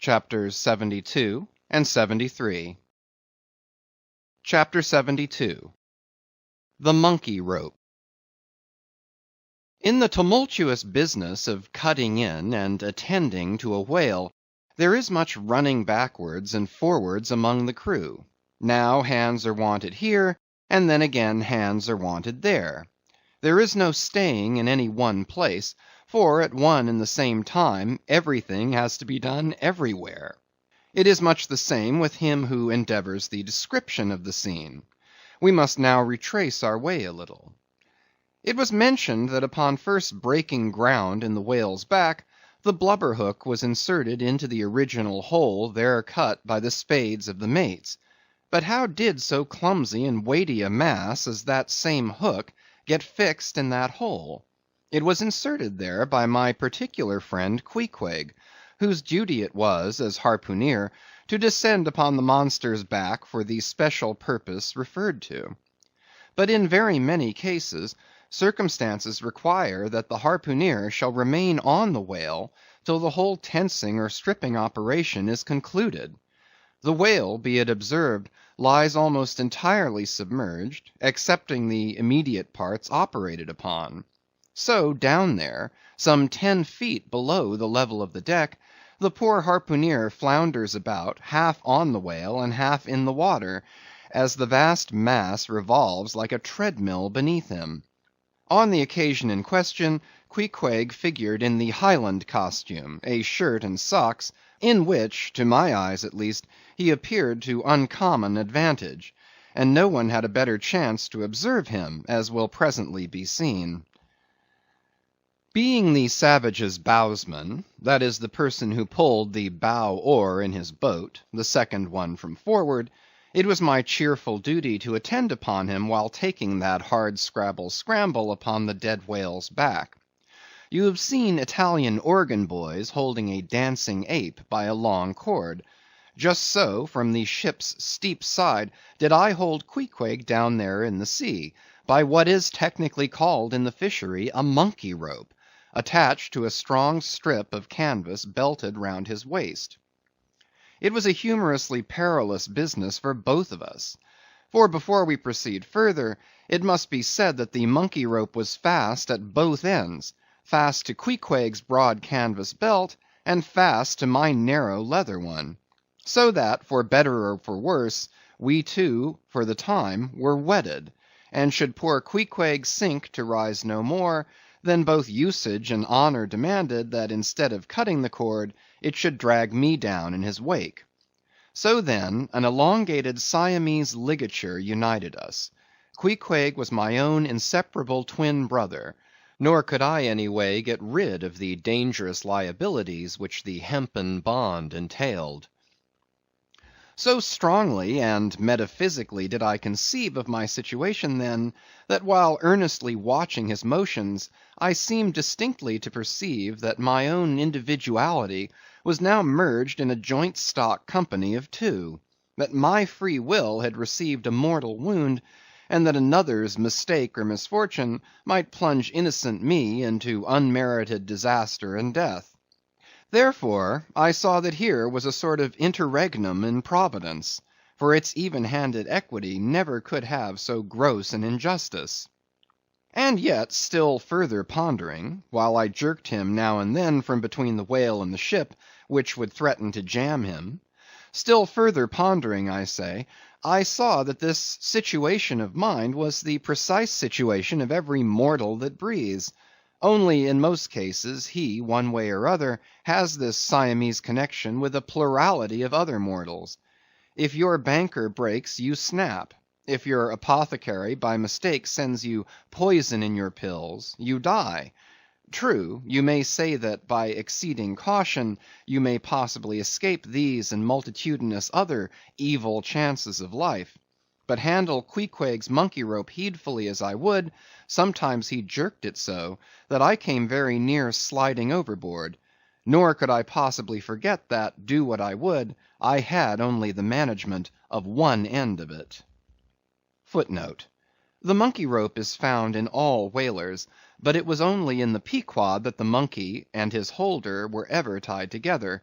Chapters 72 and 73. Chapter 72. The Monkey Rope. In the tumultuous business of cutting in and attending to a whale, there is much running backwards and forwards among the crew. Now hands are wanted here, and then again hands are wanted there. There is no staying in any one place, for at one and the same time everything has to be done everywhere. It is much the same with him who endeavors the description of the scene. We must now retrace our way a little. It was mentioned that upon first breaking ground in the whale's back, the blubber hook was inserted into the original hole there cut by the spades of the mates. But how did so clumsy and weighty a mass as that same hook get fixed in that hole? It was inserted there by my particular friend Queequeg, whose duty it was, as harpooneer, to descend upon the monster's back for the special purpose referred to. But in very many cases, circumstances require that the harpooneer shall remain on the whale till the whole tensing or stripping operation is concluded. The whale, be it observed, lies almost entirely submerged, excepting the immediate parts operated upon. So down there, some 10 feet below the level of the deck, the poor harpooneer flounders about, half on the whale and half in the water, as the vast mass revolves like a treadmill beneath him. On the occasion in question, Queequeg figured in the Highland costume, a shirt and socks, in which, to my eyes at least, he appeared to uncommon advantage, and no one had a better chance to observe him, as will presently be seen. Being the savage's bowsman, that is the person who pulled the bow oar in his boat, the second one from forward, it was my cheerful duty to attend upon him while taking that hard scramble upon the dead whale's back. You have seen Italian organ boys holding a dancing ape by a long cord. Just so, from the ship's steep side, did I hold Queequeg down there in the sea, by what is technically called in the fishery a monkey rope, attached to a strong strip of canvas belted round his waist. It was a humorously perilous business for both of us. For before we proceed further, it must be said that the monkey rope was fast at both ends, fast to Queequeg's broad canvas belt, and fast to my narrow leather one. So that, for better or for worse, we two, for the time, were wedded, and should poor Queequeg sink to rise no more, then both usage and honor demanded that instead of cutting the cord, it should drag me down in his wake. So then, an elongated Siamese ligature united us. Queequeg was my own inseparable twin brother, nor could I any way get rid of the dangerous liabilities which the hempen bond entailed. So strongly and metaphysically did I conceive of my situation then, that while earnestly watching his motions, I seemed distinctly to perceive that my own individuality was now merged in a joint stock company of two; that my free will had received a mortal wound, and that another's mistake or misfortune might plunge innocent me into unmerited disaster and death. Therefore, I saw that here was a sort of interregnum in Providence, for its even-handed equity never could have so gross an injustice. And yet, still further pondering, while I jerked him now and then from between the whale and the ship, which would threaten to jam him, still further pondering, I say, I saw that this situation of mine was the precise situation of every mortal that breathes. Only in most cases, he, one way or other, has this Siamese connection with a plurality of other mortals. If your banker breaks, you snap. If your apothecary by mistake sends you poison in your pills, you die. True, you may say that by exceeding caution, you may possibly escape these and multitudinous other evil chances of life. But handle Queequeg's monkey rope heedfully as I would, sometimes he jerked it so, that I came very near sliding overboard. Nor could I possibly forget that, do what I would, I had only the management of one end of it. Footnote: The monkey rope is found in all whalers, but it was only in the Pequod that the monkey and his holder were ever tied together.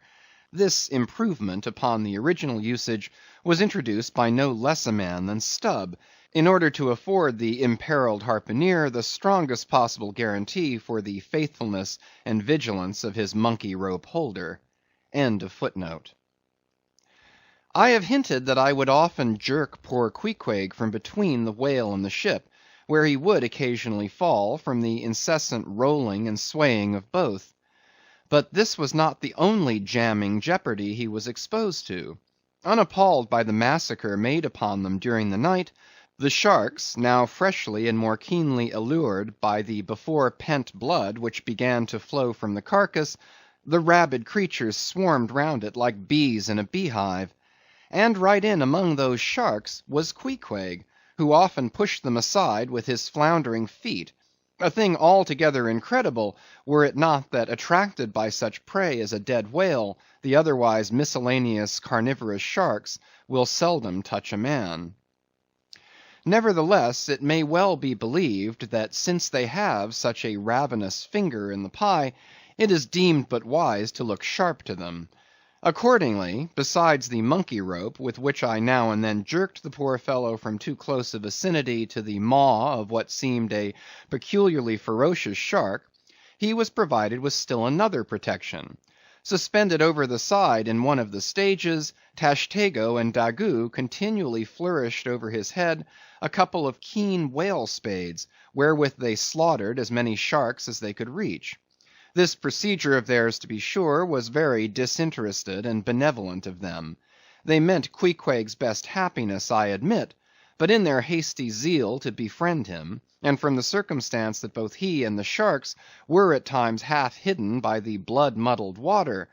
This improvement upon the original usage was introduced by no less a man than Stubb, in order to afford the imperiled harpooneer the strongest possible guarantee for the faithfulness and vigilance of his monkey rope holder. End of footnote. I have hinted that I would often jerk poor Queequeg from between the whale and the ship, where he would occasionally fall from the incessant rolling and swaying of both. But this was not the only jamming jeopardy he was exposed to. Unappalled by the massacre made upon them during the night, the sharks, now freshly and more keenly allured by the before pent blood which began to flow from the carcass, the rabid creatures swarmed round it like bees in a beehive. And right in among those sharks was Queequeg, who often pushed them aside with his floundering feet, a thing altogether incredible, were it not that attracted by such prey as a dead whale, the otherwise miscellaneous carnivorous sharks will seldom touch a man. Nevertheless, it may well be believed that since they have such a ravenous finger in the pie, it is deemed but wise to look sharp to them. Accordingly, besides the monkey rope with which I now and then jerked the poor fellow from too close a vicinity to the maw of what seemed a peculiarly ferocious shark, he was provided with still another protection. Suspended over the side in one of the stages, Tashtego and Daggoo continually flourished over his head a couple of keen whale spades, wherewith they slaughtered as many sharks as they could reach. This procedure of theirs, to be sure, was very disinterested and benevolent of them. They meant Queequeg's best happiness, I admit, but in their hasty zeal to befriend him, and from the circumstance that both he and the sharks were at times half hidden by the blood-muddled water,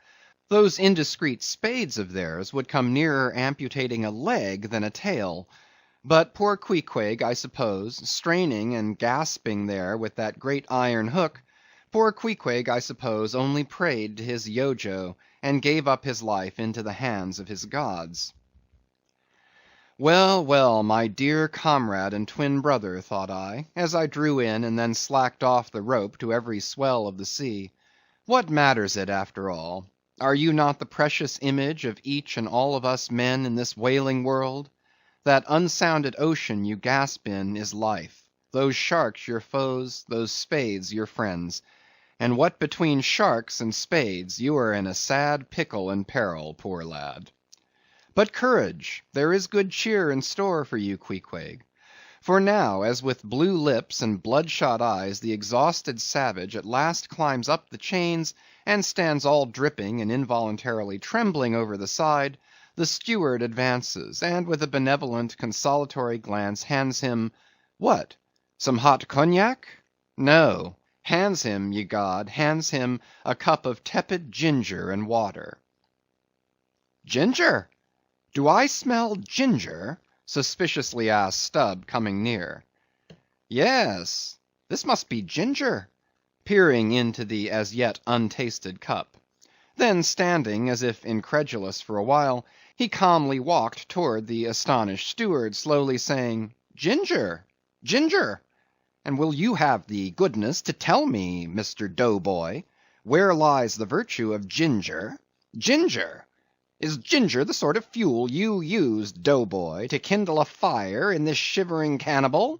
those indiscreet spades of theirs would come nearer amputating a leg than a tail. But poor Queequeg, I suppose, straining and gasping there with that great iron hook, poor Queequeg, I suppose, only prayed to his Yojo, and gave up his life into the hands of his gods. Well, well, my dear comrade and twin brother, thought I, as I drew in and then slacked off the rope to every swell of the sea, what matters it after all? Are you not the precious image of each and all of us men in this whaling world? That unsounded ocean you gasp in is life, those sharks your foes, those spades your friends. And what between sharks and spades, you are in a sad pickle and peril, poor lad. But courage, there is good cheer in store for you, Queequeg. For now, as with blue lips and bloodshot eyes the exhausted savage at last climbs up the chains and stands all dripping and involuntarily trembling over the side, the steward advances, and with a benevolent consolatory glance hands him, what? Some hot cognac? No. Hands him, ye god, hands him a cup of tepid ginger and water. Ginger? Do I smell ginger? Suspiciously asked Stubb, coming near. Yes, this must be ginger, peering into the as yet untasted cup. Then standing as if incredulous for a while, he calmly walked toward the astonished steward, slowly saying, Ginger, ginger. And will you have the goodness to tell me, Mr. Doughboy, where lies the virtue of ginger? Ginger! Is ginger the sort of fuel you used, Doughboy, to kindle a fire in this shivering cannibal?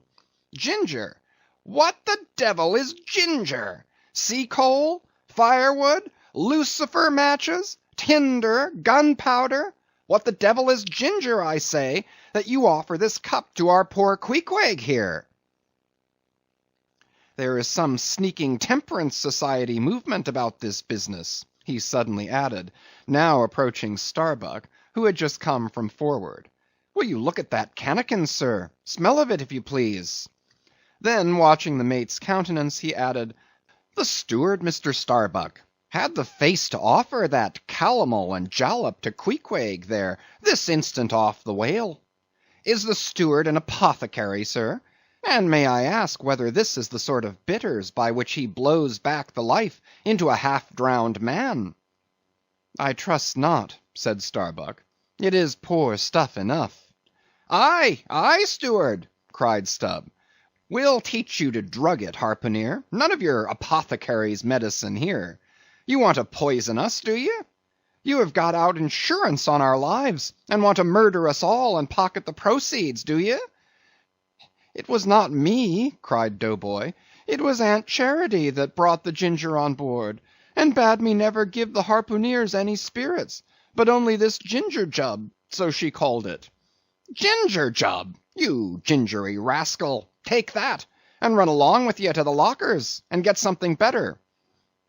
Ginger! What the devil is ginger? Sea coal? Firewood? Lucifer matches? Tinder? Gunpowder? What the devil is ginger, I say, that you offer this cup to our poor Queequeg here? There is some sneaking temperance society movement about this business, he suddenly added, now approaching Starbuck, who had just come from forward. Will you look at that cannikin, sir? Smell of it, if you please. Then, watching the mate's countenance, he added, the steward, Mr. Starbuck, had the face to offer that calomel and jalap to Queequeg there, this instant off the whale. Is the steward an apothecary, sir? And may I ask whether this is the sort of bitters by which he blows back the life into a half-drowned man? I trust not, said Starbuck. It is poor stuff enough. Aye, aye, steward, cried Stubb. We'll teach you to drug it, harpooneer. None of your apothecary's medicine here. You want to poison us, do you? You have got out insurance on our lives, and want to murder us all and pocket the proceeds, do ye?" "It was not me," cried Doughboy. "It was Aunt Charity that brought the ginger on board, and bade me never give the harpooneers any spirits, but only this ginger jub, so she called it." "Ginger jub, you gingery rascal! Take that, and run along with ye to the lockers, and get something better."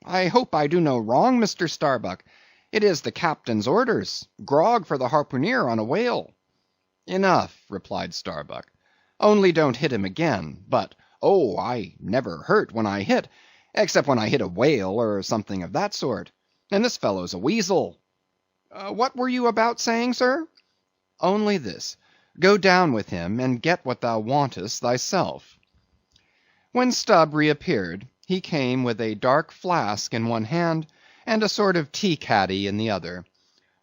"I hope I do no wrong, Mr. Starbuck. It is the captain's orders. Grog for the harpooneer on a whale." "Enough," replied Starbuck. "Only don't hit him again. But, oh, I never hurt when I hit, except when I hit a whale or something of that sort. And this fellow's a weasel." "What were you about saying, sir?" "Only this. Go down with him, and get what thou wantest thyself." When Stubb reappeared, he came with a dark flask in one hand, and a sort of tea caddy in the other.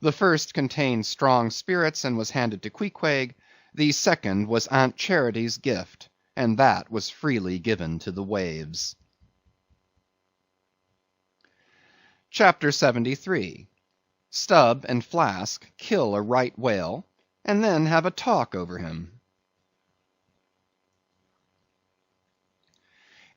The first contained strong spirits, and was handed to Queequeg; the second was Aunt Charity's gift, and that was freely given to the waves. Chapter 73. Stubb and Flask kill a right whale, and then have a talk over him.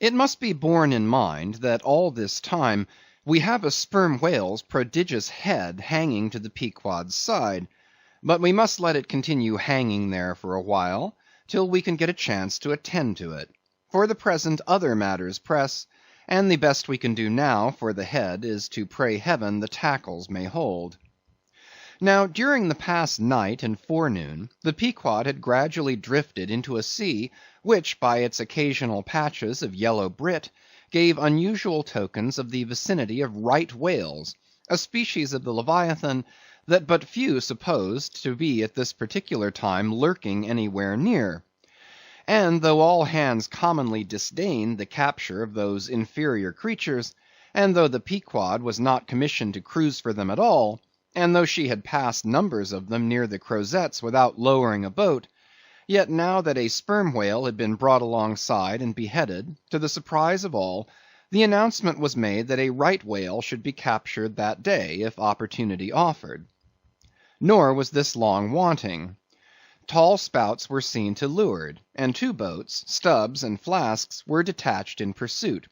It must be borne in mind that all this time we have a sperm whale's prodigious head hanging to the Pequod's side, but we must let it continue hanging there for a while, till we can get a chance to attend to it. For the present other matters press, and the best we can do now for the head is to pray heaven the tackles may hold. Now, during the past night and forenoon, the Pequod had gradually drifted into a sea which, by its occasional patches of yellow brit, gave unusual tokens of the vicinity of right whales, a species of the Leviathan that but few supposed to be at this particular time lurking anywhere near. And though all hands commonly disdained the capture of those inferior creatures, and though the Pequod was not commissioned to cruise for them at all, and though she had passed numbers of them near the Crozettes without lowering a boat, yet now that a sperm whale had been brought alongside and beheaded, to the surprise of all, the announcement was made that a right whale should be captured that day, if opportunity offered. Nor was this long wanting. Tall spouts were seen to leeward, and two boats, Stubb's and Flask's, were detached in pursuit.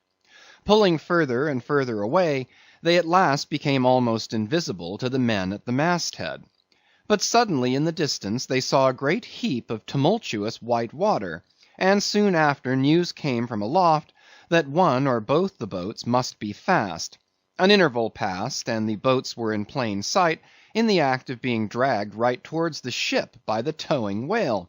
Pulling further and further away, they at last became almost invisible to the men at the masthead. But suddenly in the distance they saw a great heap of tumultuous white water, and soon after news came from aloft that one or both the boats must be fast. An interval passed, and the boats were in plain sight, in the act of being dragged right towards the ship by the towing whale.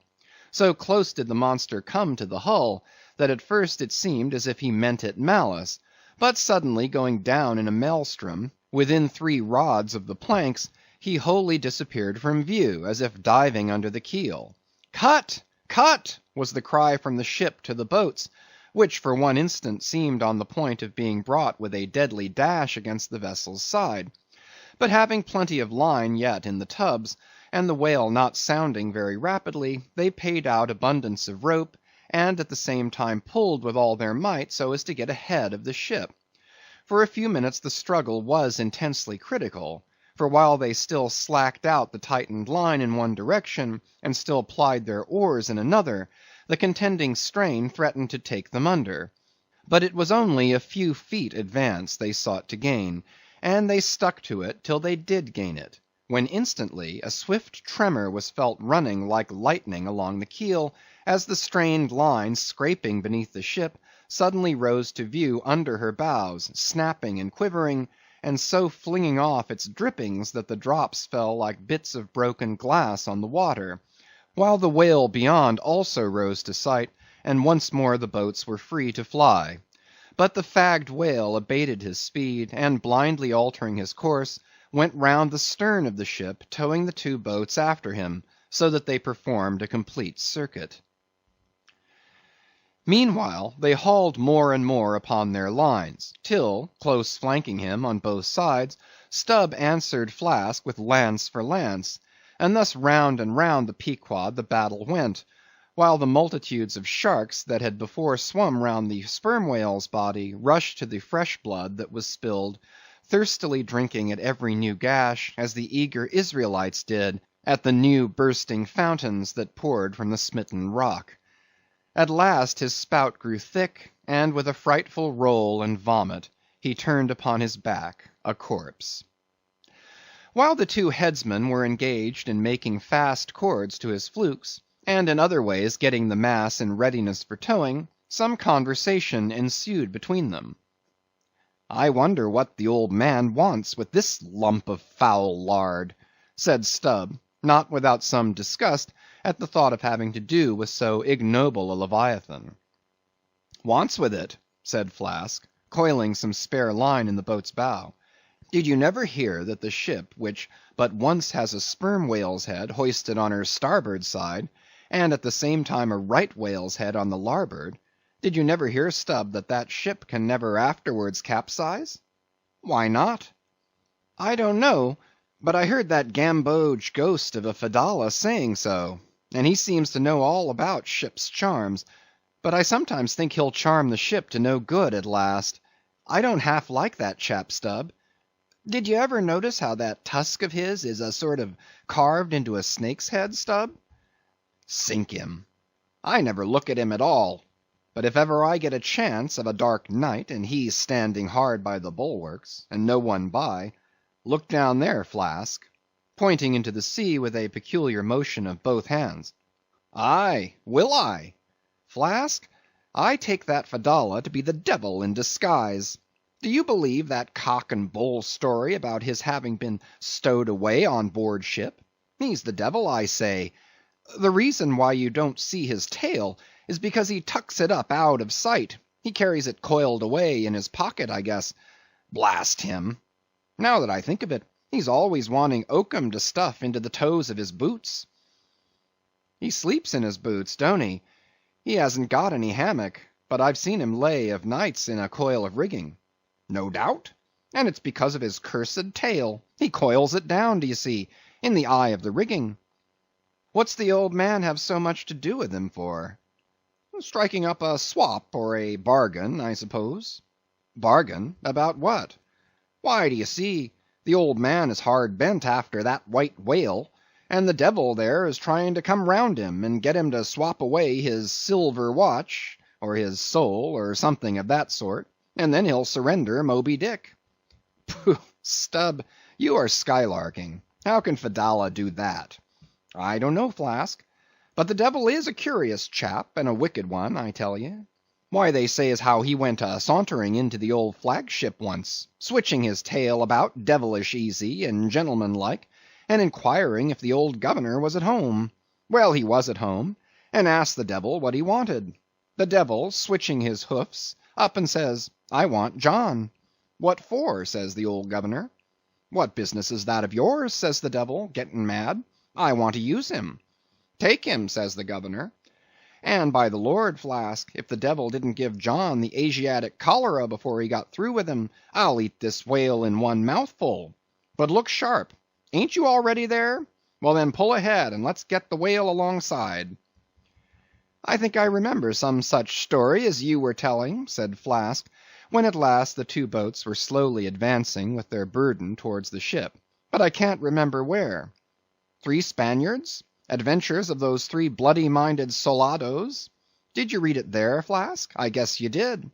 So close did the monster come to the hull, that at first it seemed as if he meant it malice, but suddenly going down in a maelstrom, within 3 rods of the planks, he wholly disappeared from view, as if diving under the keel. "Cut! Cut!" was the cry from the ship to the boats, which for one instant seemed on the point of being brought with a deadly dash against the vessel's side. But having plenty of line yet in the tubs, and the whale not sounding very rapidly, they paid out abundance of rope, and at the same time pulled with all their might so as to get ahead of the ship. For a few minutes the struggle was intensely critical, for while they still slacked out the tightened line in one direction, and still plied their oars in another, the contending strain threatened to take them under. But it was only a few feet advance they sought to gain, and they stuck to it till they did gain it, when instantly a swift tremor was felt running like lightning along the keel, as the strained line scraping beneath the ship suddenly rose to view under her bows, snapping and quivering, and so flinging off its drippings that the drops fell like bits of broken glass on the water, while the whale beyond also rose to sight, and once more the boats were free to fly. But the fagged whale abated his speed, and blindly altering his course, went round the stern of the ship, towing the 2 boats after him, so that they performed a complete circuit. Meanwhile they hauled more and more upon their lines, till, close flanking him on both sides, Stubb answered Flask with lance for lance, and thus round and round the Pequod the battle went, while the multitudes of sharks that had before swum round the sperm whale's body rushed to the fresh blood that was spilled thirstily drinking at every new gash, as the eager Israelites did at the new bursting fountains that poured from the smitten rock. At last his spout grew thick, and with a frightful roll and vomit, he turned upon his back a corpse. While the two headsmen were engaged in making fast cords to his flukes, and in other ways getting the mass in readiness for towing, some conversation ensued between them. "I wonder what the old man wants with this lump of foul lard," said Stubb, not without some disgust at the thought of having to do with so ignoble a leviathan. "Wants with it," said Flask, coiling some spare line in the boat's bow. "Did you never hear that the ship, which but once has a sperm whale's head hoisted on her starboard side, and at the same time a right whale's head on the larboard, did you never hear, Stubb, that that ship can never afterwards capsize?" "Why not?" "I don't know, but I heard that gamboge ghost of a Fedallah saying so, and he seems to know all about ship's charms, but I sometimes think he'll charm the ship to no good at last. I don't half like that chap, Stubb. Did you ever notice how that tusk of his is a sort of carved into a snake's head, Stubb?" "Sink him! I never look at him at all. But if ever I get a chance of a dark night, and he standing hard by the bulwarks, and no one by, look down there, Flask," pointing into the sea with a peculiar motion of both hands. "Aye, will I? Flask, I take that Fedallah to be the devil in disguise. Do you believe that cock and bull story about his having been stowed away on board ship? He's the devil, I say. The reason why you don't see his tail is because he tucks it up out of sight. He carries it coiled away in his pocket, I guess. Blast him! Now that I think of it, he's always wanting oakum to stuff into the toes of his boots." "He sleeps in his boots, don't he? He hasn't got any hammock, but I've seen him lay of nights in a coil of rigging." "No doubt, and it's because of his cursed tail. He coils it down, do you see, in the eye of the rigging." "What's the old man have so much to do with him for?" "Striking up a swap or a bargain, I suppose." "Bargain? About what?" "Why, do you see, the old man is hard bent after that white whale, and the devil there is trying to come round him, and get him to swap away his silver watch, or his soul, or something of that sort, and then he'll surrender Moby Dick." "Pooh, Stubb, you are skylarking. How can Fedallah do that?" "I don't know, Flask. But the devil is a curious chap, and a wicked one, I tell ye. Why, they say as how he went sauntering into the old flagship once, switching his tail about devilish easy and gentlemanlike, and inquiring if the old governor was at home. Well, he was at home, and asked the devil what he wanted. The devil, switching his hoofs, up and says, 'I want John.' 'What for?' says the old governor. 'What business is that of yours?' says the devil, getting mad. 'I want to use him.' 'Take him,' says the governor. And by the Lord, Flask, if the devil didn't give John the Asiatic cholera before he got through with him, I'll eat this whale in one mouthful. But look sharp. Ain't you already there? Well then, pull ahead, and let's get the whale alongside." "I think I remember some such story as you were telling," said Flask, when at last the two boats were slowly advancing with their burden towards the ship, "but I can't remember where." "Three Spaniards? Adventures of those three bloody-minded soldados? Did you read it there, Flask? I guess you did."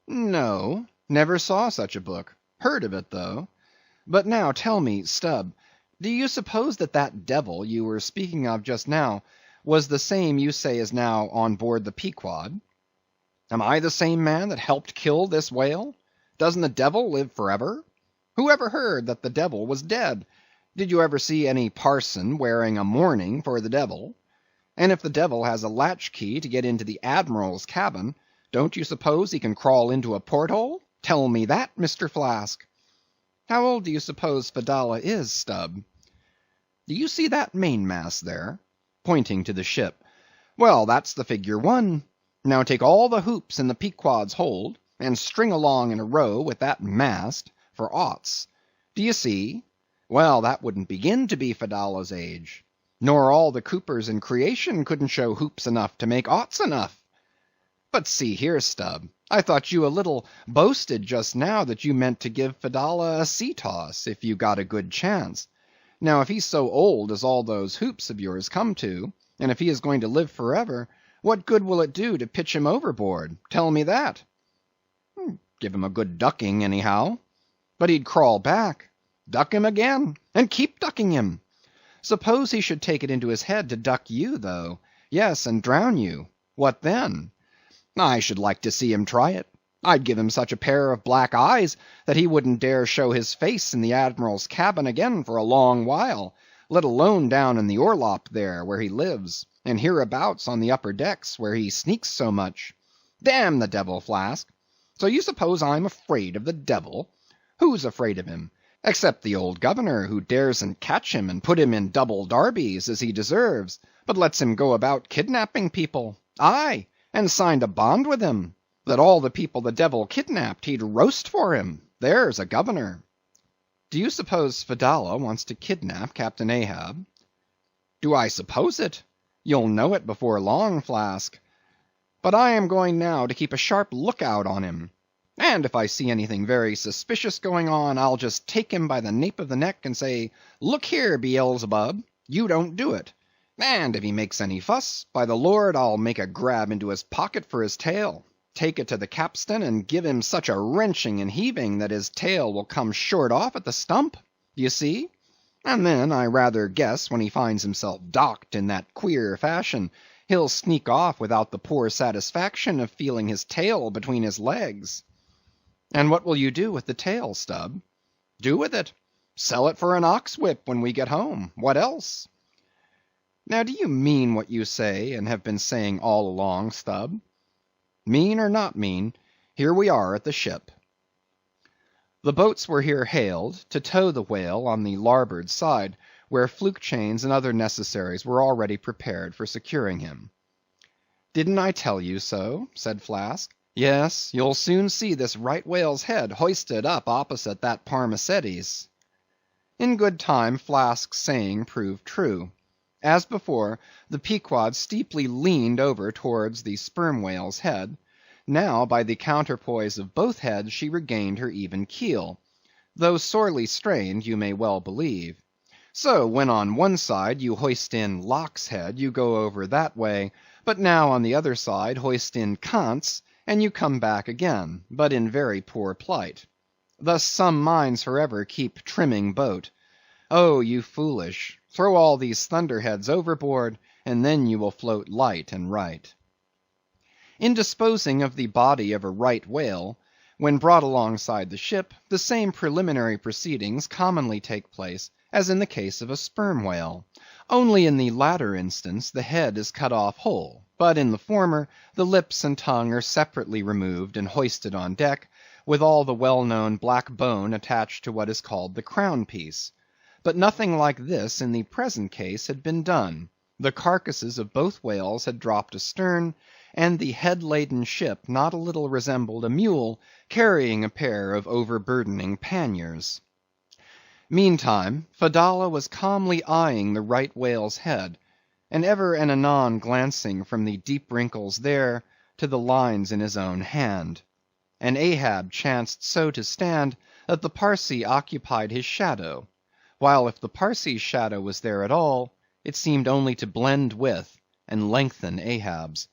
"No, never saw such a book. Heard of it, though. But now tell me, Stubb, do you suppose that that devil you were speaking of just now was the same you say is now on board the Pequod?" "Am I the same man that helped kill this whale? Doesn't the devil live forever? Who ever heard that the devil was dead? Did you ever see any parson wearing a mourning for the devil? And if the devil has a latchkey to get into the admiral's cabin, don't you suppose he can crawl into a porthole? Tell me that, Mr. Flask." "How old do you suppose Fedallah is, Stubb?" "Do you see that mainmast there?" pointing to the ship. "Well, that's the figure 1. Now take all the hoops in the Pequod's hold, and string along in a row with that mast for oughts. Do you see? Well, that wouldn't begin to be Fedallah's age. Nor all the coopers in creation couldn't show hoops enough to make oughts enough." But see here, Stubb, I thought you a little boasted just now that you meant to give Fedallah a sea toss, if you got a good chance. Now if he's so old as all those hoops of yours come to, and if he is going to live forever, what good will it do to pitch him overboard? Tell me that. Give him a good ducking, anyhow. But he'd crawl back. Duck him again, and keep ducking him. Suppose he should take it into his head to duck you, though. Yes, and drown you. What then? I should like to see him try it. I'd give him such a pair of black eyes that he wouldn't dare show his face in the admiral's cabin again for a long while, let alone down in the orlop there, where he lives, and hereabouts on the upper decks, where he sneaks so much. Damn the devil, Flask! So you suppose I'm afraid of the devil? Who's afraid of him? Except the old governor, who daresn't catch him and put him in double darbies, as he deserves, but lets him go about kidnapping people. Aye, and signed a bond with him, that all the people the devil kidnapped he'd roast for him. There's a governor. Do you suppose Fedallah wants to kidnap Captain Ahab? Do I suppose it? You'll know it before long, Flask. But I am going now to keep a sharp lookout on him. And if I see anything very suspicious going on, I'll just take him by the nape of the neck and say, look here, Beelzebub, you don't do it. And if he makes any fuss, by the Lord, I'll make a grab into his pocket for his tail, take it to the capstan, and give him such a wrenching and heaving that his tail will come short off at the stump. Do you see? And then I rather guess when he finds himself docked in that queer fashion, he'll sneak off without the poor satisfaction of feeling his tail between his legs. And what will you do with the tail, Stubb? Do with it? Sell it for an ox whip when we get home. What else? Now do you mean what you say, and have been saying all along, Stubb? Mean or not mean, here we are at the ship. The boats were here hailed, to tow the whale on the larboard side, where fluke chains and other necessaries were already prepared for securing him. Didn't I tell you so? Said Flask. Yes, you'll soon see this right whale's head hoisted up opposite that Parmacetes. In good time Flask's saying proved true. As before, the Pequod steeply leaned over towards the sperm whale's head. Now, by the counterpoise of both heads, she regained her even keel. Though sorely strained, you may well believe. So, when on one side you hoist in Locke's head, you go over that way, but now on the other side hoist in Kant's, and you come back again, but in very poor plight. Thus some minds forever keep trimming boat. Oh, you foolish! Throw all these thunderheads overboard, and then you will float light and right. In disposing of the body of a right whale, when brought alongside the ship, the same preliminary proceedings commonly take place as in the case of a sperm whale. Only in the latter instance the head is cut off whole, but in the former the lips and tongue are separately removed and hoisted on deck, with all the well-known black bone attached to what is called the crown piece. But nothing like this in the present case had been done. The carcasses of both whales had dropped astern, and the head-laden ship not a little resembled a mule carrying a pair of overburdening panniers. Meantime, Fedallah was calmly eyeing the right whale's head, and ever and anon glancing from the deep wrinkles there to the lines in his own hand. And Ahab chanced so to stand that the Parsee occupied his shadow, while if the Parsee's shadow was there at all, it seemed only to blend with and lengthen Ahab's.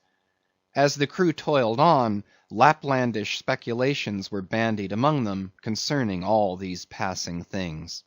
As the crew toiled on, Laplandish speculations were bandied among them concerning all these passing things.